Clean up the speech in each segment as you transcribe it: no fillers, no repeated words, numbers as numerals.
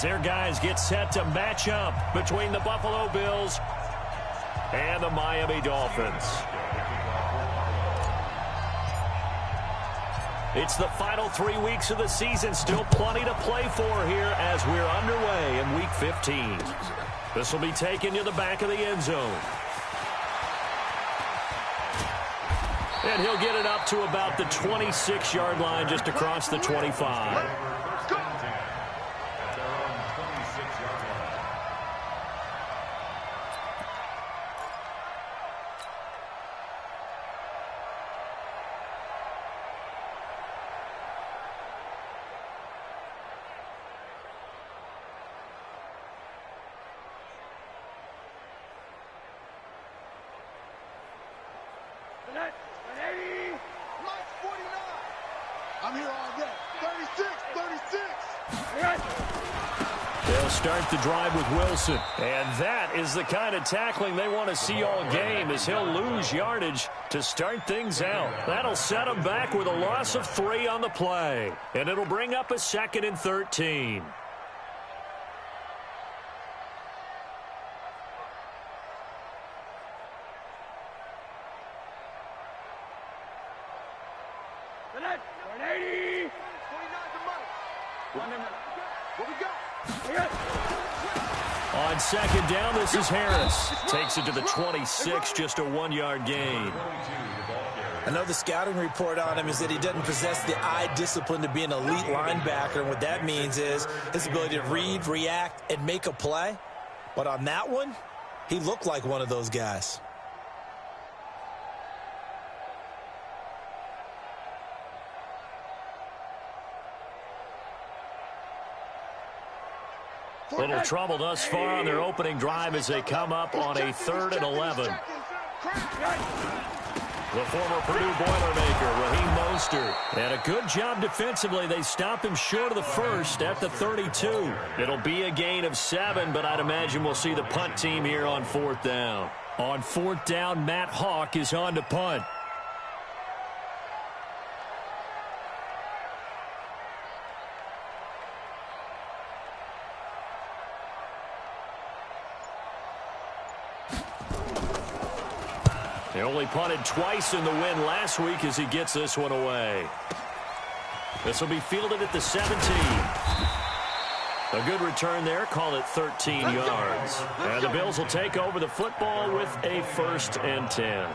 Their guys get set to match up between the Buffalo Bills and the Miami Dolphins. It's the final 3 weeks of the season. Still plenty to play for here as we're underway in Week 15. This will be taken to the back of the end zone. And he'll get it up to about the 26-yard line just across the 25. I'm here all day. 36. They'll start the drive with Wilson. And that is the kind of tackling they want to see all game, as he'll lose yardage to start things out. That'll set him back with a loss of 3 on the play. And it'll bring up a 2nd and 13. On 2nd down, this is Harris. Takes it to the 26, just a 1-yard gain. I know the scouting report on him is that he doesn't possess the eye discipline to be an elite linebacker. And what that means is his ability to read, react, and make a play. But on that one, he looked like one of those guys. Little trouble thus far on their opening drive as they come up on a 3rd and 11. The former Purdue Boilermaker, Raheem Mostert. And a good job defensively. They stop him short of the first at the 32. It'll be a gain of 7, but I'd imagine we'll see the punt team here on 4th down. On 4th down, Matt Hawk is on to punt. They only punted twice in the win last week as he gets this one away. This will be fielded at the 17. A good return there. Call it 13 yards. And the Bills will take over the football with a 1st and 10.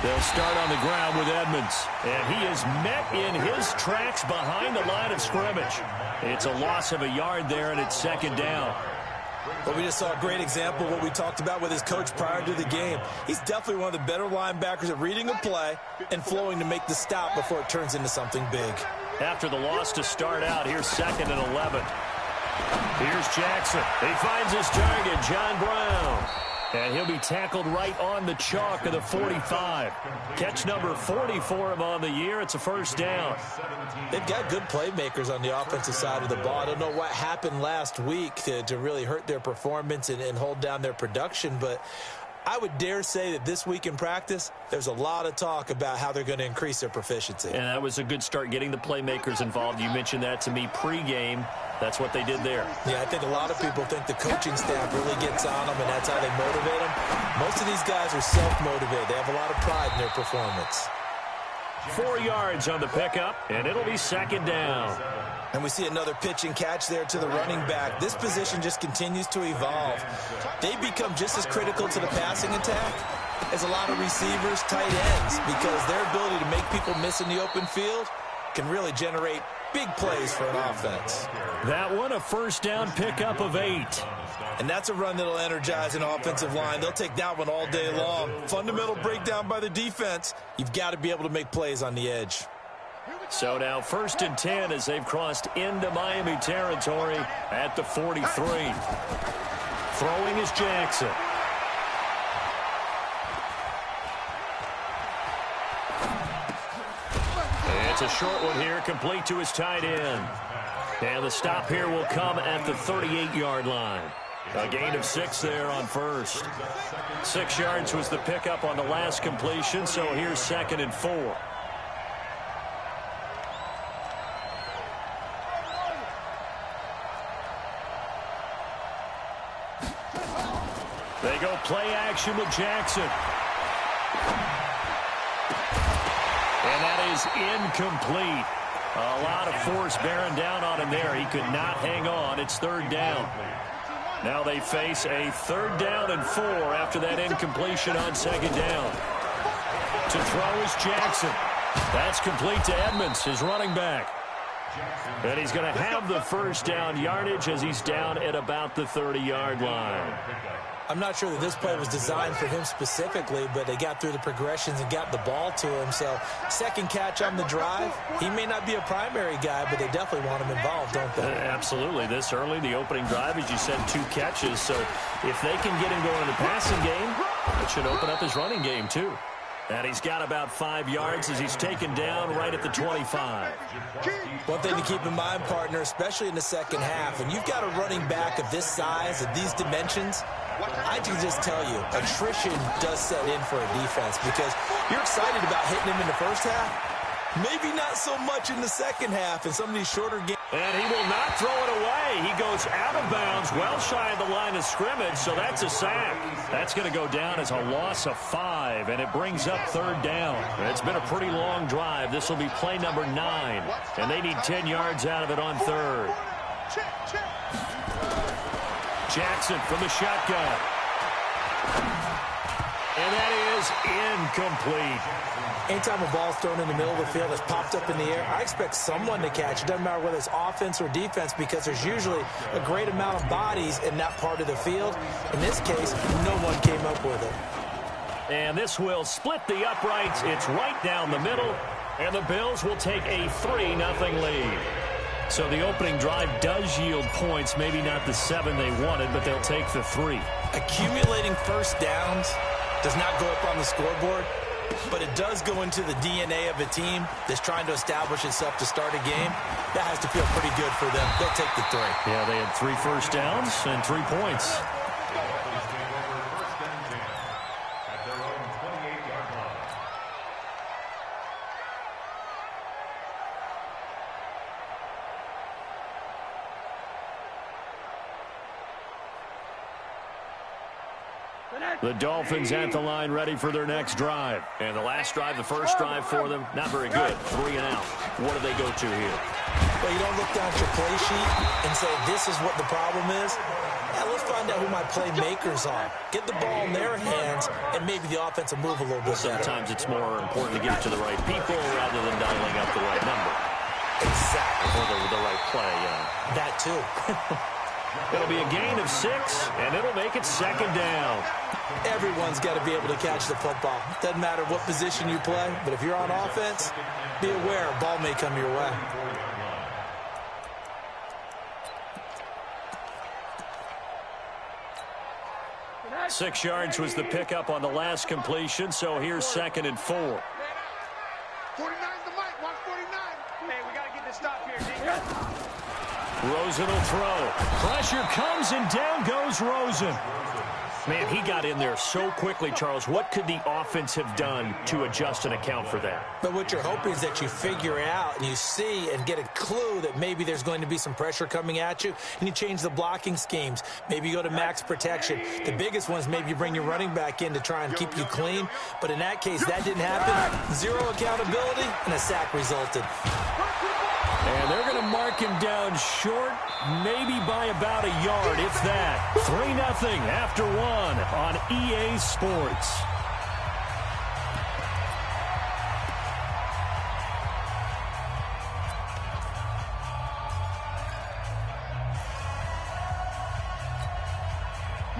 They'll start on the ground with Edmonds. And he is met in his tracks behind the line of scrimmage. It's a loss of a yard there, and it's 2nd down. Well, we just saw a great example of what we talked about with his coach prior to the game. He's definitely one of the better linebackers at reading a play and flowing to make the stop before it turns into something big. After the loss to start out, here's 2nd and 11. Here's Jackson. He finds his target, John Brown. And he'll be tackled right on the chalk of the 45. Catch number 40 for him on the year. It's a 1st down. They've got good playmakers on the offensive side of the ball. I don't know what happened last week to really hurt their performance and hold down their production, but I would dare say that this week in practice, there's a lot of talk about how they're going to increase their proficiency. And that was a good start getting the playmakers involved. You mentioned that to me pregame. That's what they did there. Yeah, I think a lot of people think the coaching staff really gets on them, and that's how they motivate them. Most of these guys are self-motivated. They have a lot of pride in their performance. 4 yards on the pickup, and it'll be 2nd down. And we see another pitch and catch there to the running back. This position just continues to evolve. They become just as critical to the passing attack as a lot of receivers, tight ends, because their ability to make people miss in the open field can really generate big plays for an offense. That one, a 1st down pickup of 8. And that's a run that'll energize an offensive line. They'll take that one all day long. Fundamental breakdown by the defense. You've got to be able to make plays on the edge. So now 1st and 10 as they've crossed into Miami territory at the 43. Throwing is Jackson. It's a short one here, complete to his tight end. And the stop here will come at the 38-yard line. A gain of 6 there on first. 6 yards was the pickup on the last completion, so here's 2nd and 4. They go play action with Jackson. And that is incomplete. A lot of force bearing down on him there. He could not hang on. It's 3rd down. Now they face a 3rd down and 4 after that incompletion on 2nd down. To throw is Jackson. That's complete to Edmonds, his running back. And he's going to have the 1st down yardage as he's down at about the 30-yard line. I'm not sure that this play was designed for him specifically, but they got through the progressions and got the ball to him. So, 2nd catch on the drive. He may not be a primary guy, but they definitely want him involved, don't they? Absolutely. This early, the opening drive, as you said, 2 catches. So, if they can get him going in the passing game, it should open up his running game, too. And he's got about 5 yards as he's taken down right at the 25. One thing to keep in mind, partner, especially in the second half, and you've got a running back of this size, of these dimensions, I can just tell you, attrition does set in for a defense because you're excited about hitting him in the first half. Maybe not so much in the second half in some of these shorter games. And he will not throw it away. He goes out of bounds, well shy of the line of scrimmage, so that's a sack. That's going to go down as a loss of 5, and it brings up 3rd down. It's been a pretty long drive. This will be play number 9, and they need 10 yards out of it on 3rd. Jackson from the shotgun. And that is incomplete. Anytime a ball's thrown in the middle of the field, it's popped up in the air, I expect someone to catch. It doesn't matter whether it's offense or defense because there's usually a great amount of bodies in that part of the field. In this case, no one came up with it. And this will split the uprights. It's right down the middle. And the Bills will take a 3-0 lead. So the opening drive does yield points, maybe not the 7 they wanted, but they'll take the 3. Accumulating first downs does not go up on the scoreboard, but it does go into the DNA of a team that's trying to establish itself to start a game. That has to feel pretty good for them. They'll take the 3. Yeah, they had 3 first downs and 3 points. The Dolphins at the line ready for their next drive. And the last drive, the first drive for them, not very good. 3 and out. What do they go to here? Well, you don't look down at your play sheet and say, this is what the problem is. Yeah, let's find out who my playmakers are. Get the ball in their hands, and maybe the offense will move a little bit better. Sometimes it's more important to get it to the right people rather than dialing up the right number. Exactly. Or the right play, yeah. That, too. It'll be a gain of 6, and it'll make it 2nd down. Everyone's got to be able to catch the football. Doesn't matter what position you play, but if you're on offense, be aware a ball may come your way. Six yards was the pickup on the last completion, so here's 2nd and 4. 49's the mic. Watch 49. Hey, we got to get this stop here, D. Rosen will throw. Pressure comes, and down goes Rosen. Man, he got in there so quickly, Charles. What could the offense have done to adjust and account for that? But what you're hoping is that you figure out and you see and get a clue that maybe there's going to be some pressure coming at you, and you change the blocking schemes. Maybe you go to max protection. The biggest one is maybe you bring your running back in to try and keep you clean. But in that case, that didn't happen. 0 accountability, and a sack resulted. And they're going to mark him down short, maybe by about a yard, if that. 3-0 after 1 on EA Sports.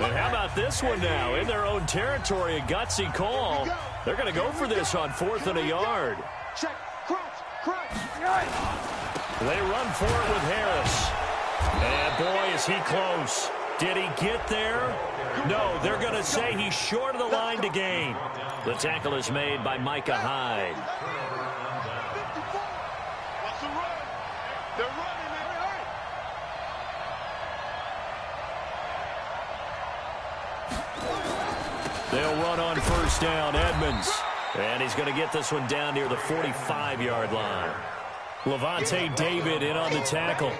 And how about this one now? In their own territory, a gutsy call. They're going to go for this on 4th and a yard. Check. Crunch. They run for it with Harris. And boy, is he close. Did he get there? No, they're going to say he's short of the line to gain. The tackle is made by Micah Hyde. They'll run on first down, Edmonds. And he's going to get this one down near the 45-yard line. Levante David in on the tackle.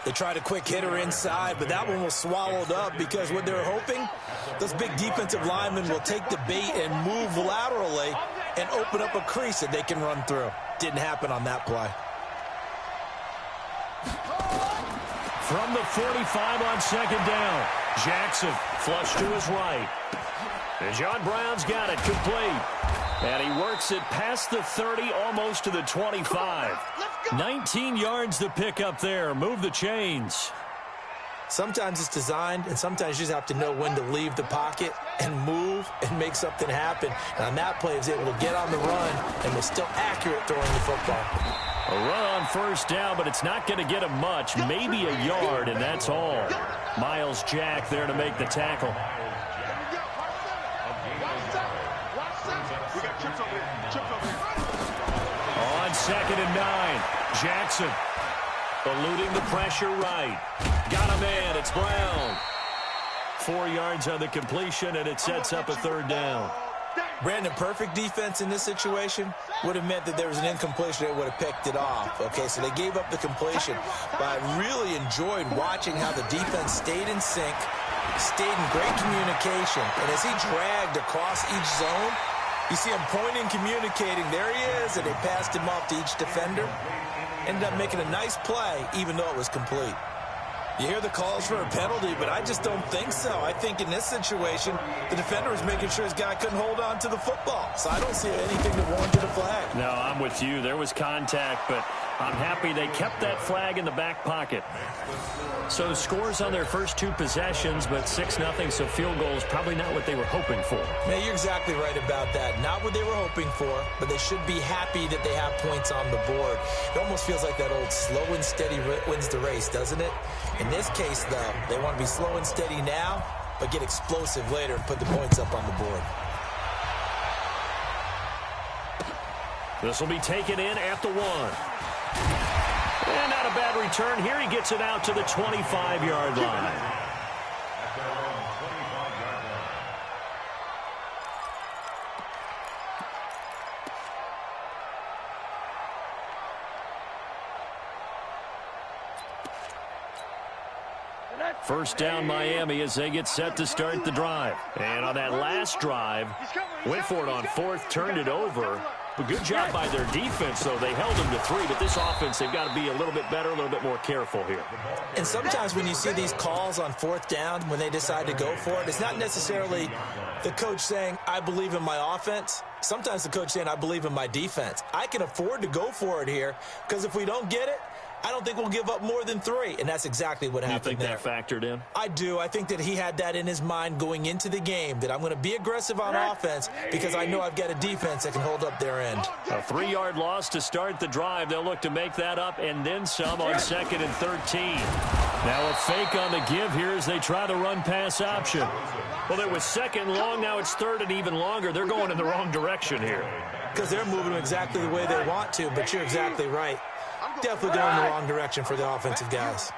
They tried a quick hitter inside, but that one was swallowed up because what they're hoping, those big defensive linemen will take the bait and move laterally and open up a crease that they can run through. Didn't happen on that play. From the 45 on second down, Jackson flush to his right. And John Brown's got it complete. And he works it past the 30, almost to the 25. 19 yards to pick up there. Move the chains. Sometimes it's designed, and sometimes you just have to know when to leave the pocket and move and make something happen. And on that play, he was able to get on the run and was still accurate throwing the football. A run on first down, but it's not going to get him much. Maybe a yard, and that's all. Miles Jack there to make the tackle. On 2nd and 9, Jackson eluding the pressure right. Got a man, it's Brown. 4 yards on the completion, and it sets up a third down. Brandon, perfect defense in this situation would have meant that there was an incompletion that would have picked it off. Okay, so they gave up the completion. But I really enjoyed watching how the defense stayed in sync, stayed in great communication. And as he dragged across each zone, you see him pointing, communicating. There he is, and they passed him off to each defender. Ended up making a nice play, even though it was complete. You hear the calls for a penalty, but I just don't think so. I think in this situation, the defender was making sure his guy couldn't hold on to the football. So I don't see anything that warranted a flag. No, I'm with you. There was contact, but I'm happy they kept that flag in the back pocket. So scores on their first 2 possessions, but 6-0, so field goal is probably not what they were hoping for. Man, you're exactly right about that. Not what they were hoping for, but they should be happy that they have points on the board. It almost feels like that old slow and steady wins the race, doesn't it? In this case, though, they want to be slow and steady now, but get explosive later and put the points up on the board. This will be taken in at the 1. And not a bad return. Here he gets it out to the 25-yard line. First down Miami as they get set to start the drive. And on that last drive, went for it on 4th, turned it over. But good job by their defense, though. They held them to 3, but this offense, they've got to be a little bit better, a little bit more careful here. And sometimes when you see these calls on 4th down, when they decide to go for it, it's not necessarily the coach saying, I believe in my offense. Sometimes the coach saying, I believe in my defense. I can afford to go for it here, because if we don't get it, I don't think we'll give up more than 3, and that's exactly what happened there. You think that factored in? I do. I think that he had that in his mind going into the game, that I'm going to be aggressive on offense because I know I've got a defense that can hold up their end. A 3-yard loss to start the drive. They'll look to make that up and then some on 2nd and 13. Now a fake on the give here as they try the run-pass option. Well, it was 2nd long. Now it's 3rd and even longer. They're going in the wrong direction here. Because they're moving exactly the way they want to, but you're exactly right. Definitely going in the wrong direction for the offensive guys.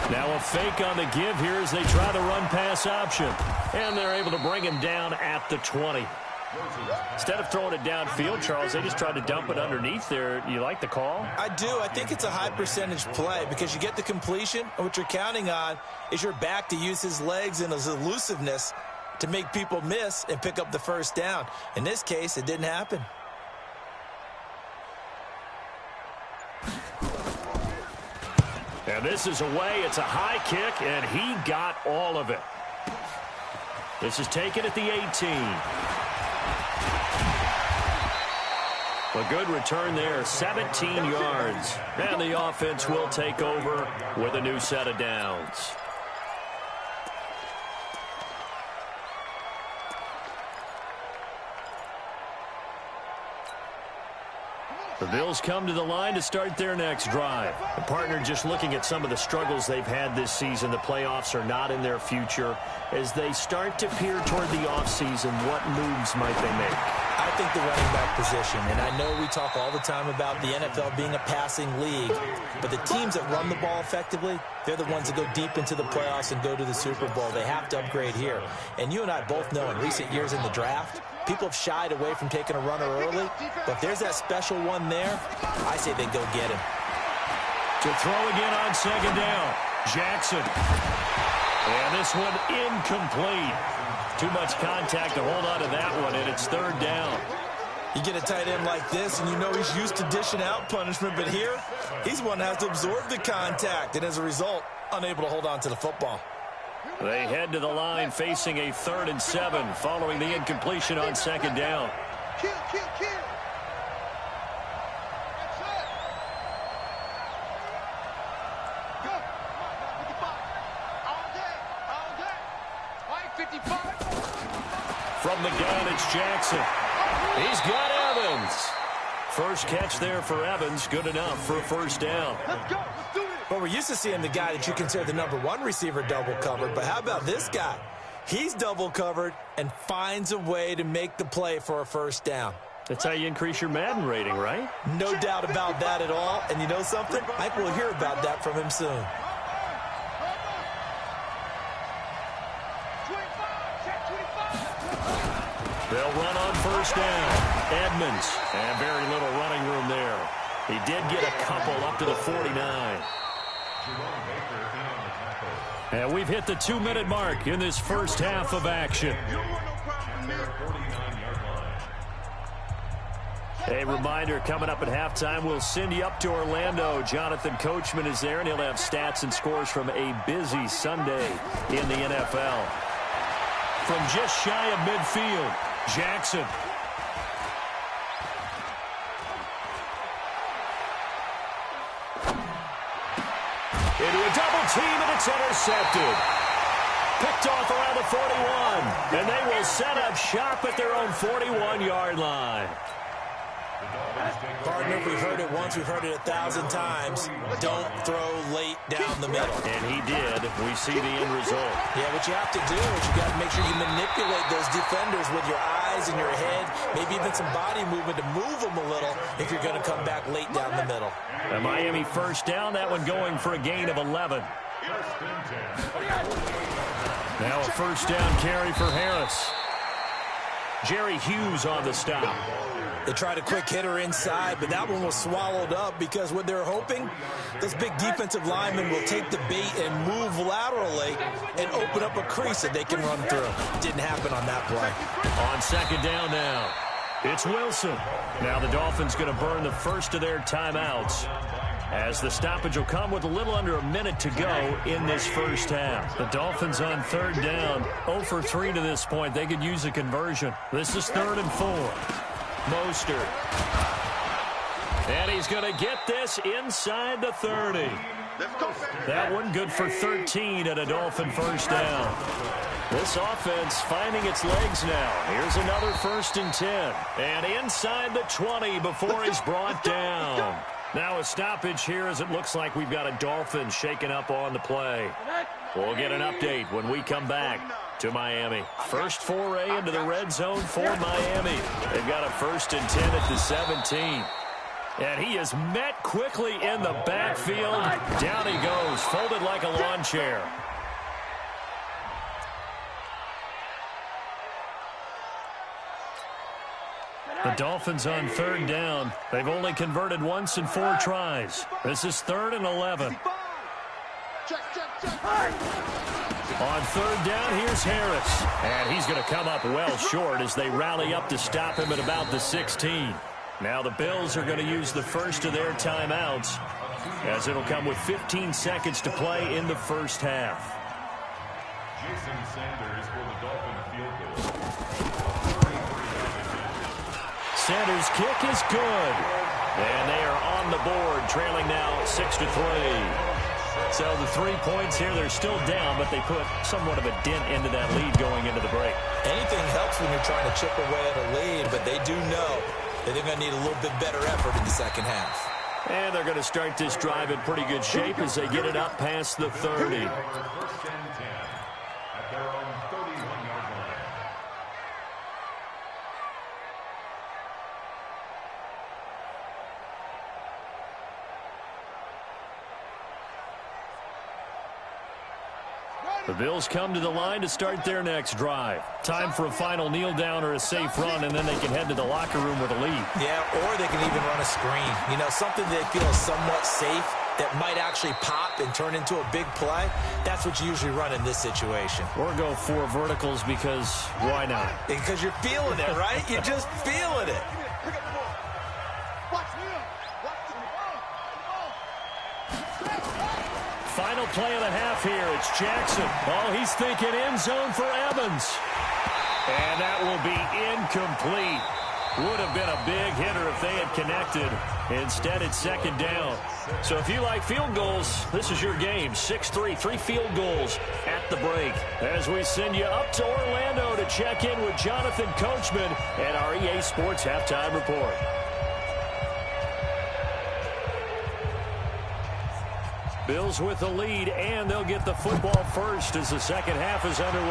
Now a fake on the give here as they try the run-pass option. And they're able to bring him down at the 20. Instead of throwing it downfield, Charles, they just tried to dump it underneath there. You like the call? I do. I think it's a high-percentage play because you get the completion, and what you're counting on is your back to use his legs and his elusiveness to make people miss and pick up the first down. In this case, it didn't happen. And this is away. It's a high kick, and he got all of it. This is taken at the 18. A good return there, 17 yards. And the offense will take over with a new set of downs. The Bills come to the line to start their next drive. The partner just looking at some of the struggles they've had this season. The playoffs are not in their future. As they start to peer toward the offseason, what moves might they make? I think the running back position, and I know we talk all the time about the NFL being a passing league, but the teams that run the ball effectively, they're the ones that go deep into the playoffs and go to the Super Bowl. They have to upgrade here. And you and I both know in recent years in the draft, people have shied away from taking a runner early, but if there's that special one there, I say they go get him. To throw again on second down, Jackson. And this one incomplete. Too much contact to hold on to that one, and it's third down. You get a tight end like this, and you know he's used to dishing out punishment, but here, he's one that has to absorb the contact, and as a result, unable to hold on to the football. They head to the line facing a 3rd and 7 following the incompletion on second down. Kill, kill, kill. That's it. Go. 55. All day. White 55. From the gun, it's Jackson. He's got Evans. First catch there for Evans. Good enough for a first down. Let's go. Let's do this. Well, we're used to seeing the guy that you consider the #1 receiver double covered, but how about this guy? He's double covered and finds a way to make the play for a first down. That's how you increase your Madden rating, right? No doubt about that at all. And you know something? I think we'll hear about that from him soon. 25. Check 25. They'll run on first down. Edmonds, and very little running room there. He did get a couple up to the 49. And we've hit the 2-minute mark in this first half of action. A reminder, coming up at halftime, we'll send you up to Orlando. Jonathan Coachman is there, and he'll have stats and scores from a busy Sunday in the NFL. From just shy of midfield, Jackson. Into a double team, and it's intercepted. Picked off around the 41, and they will set up shop at their own 41-yard line. Partner, we've heard it once, we've heard it 1,000 times. Don't throw late down the middle. And he did. We see the end result. Yeah, what you have to do is you got to make sure you manipulate those defenders with your eyes and your head, maybe even some body movement to move them a little if you're going to come back late down the middle. A Miami first down, that one going for a gain of 11. Now a first down carry for Harris. Jerry Hughes on the stop. They tried a quick hitter inside, but that one was swallowed up because what they're hoping, those big defensive linemen will take the bait and move laterally and open up a crease that they can run through. Didn't happen on that play. On second down now, it's Wilson. Now the Dolphins going to burn the first of their timeouts, as the stoppage will come with a little under a minute to go in this first half. The Dolphins on third down, 0 for 3 to this point. They could use a conversion. This is 3rd and 4. Mostert. And he's going to get this inside the 30. That one good for 13 and a Dolphin first down. This offense finding its legs now. Here's another 1st and 10. And inside the 20 before he's brought down. Now a stoppage here as it looks like we've got a Dolphin shaking up on the play. We'll get an update when we come back to Miami. First foray into the red zone for Miami. They've got a 1st and 10 at the 17. And he is met quickly in the backfield. Down he goes, folded like a lawn chair. The Dolphins on third down. They've only converted once in 4 tries. This is 3rd and 11. On third down, here's Harris. And he's going to come up well short as they rally up to stop him at about the 16. Now the Bills are going to use the first of their timeouts, as it'll come with 15 seconds to play in the first half. Jason Sanders for the Dolphin field goal. Sanders' kick is good. And they are on the board, trailing now 6-3. So the 3 points here, they're still down, but they put somewhat of a dent into that lead going into the break. Anything helps when you're trying to chip away at a lead, but they do know that they're going to need a little bit better effort in the second half. And they're going to start this drive in pretty good shape as they get it up past the 30. The Bills come to the line to start their next drive. Time for a final kneel down or a safe run, and then they can head to the locker room with a lead. Yeah, or they can even run a screen. You know, something they feel is somewhat safe that might actually pop and turn into a big play. That's what you usually run in this situation. Or go 4 verticals because why not? Because you're feeling it, right? You're just feeling it. Pick up the ball. Watch him. Watch him. Final play of the half here. It's Jackson. Oh, he's thinking end zone for Evans. And that will be incomplete. Would have been a big hitter if they had connected. Instead, it's second down. So if you like field goals, this is your game. 6-3, 3 field goals at the break. As we send you up to Orlando to check in with Jonathan Coachman at our EA Sports Halftime Report. Bills with the lead, and they'll get the football first as the second half is underway.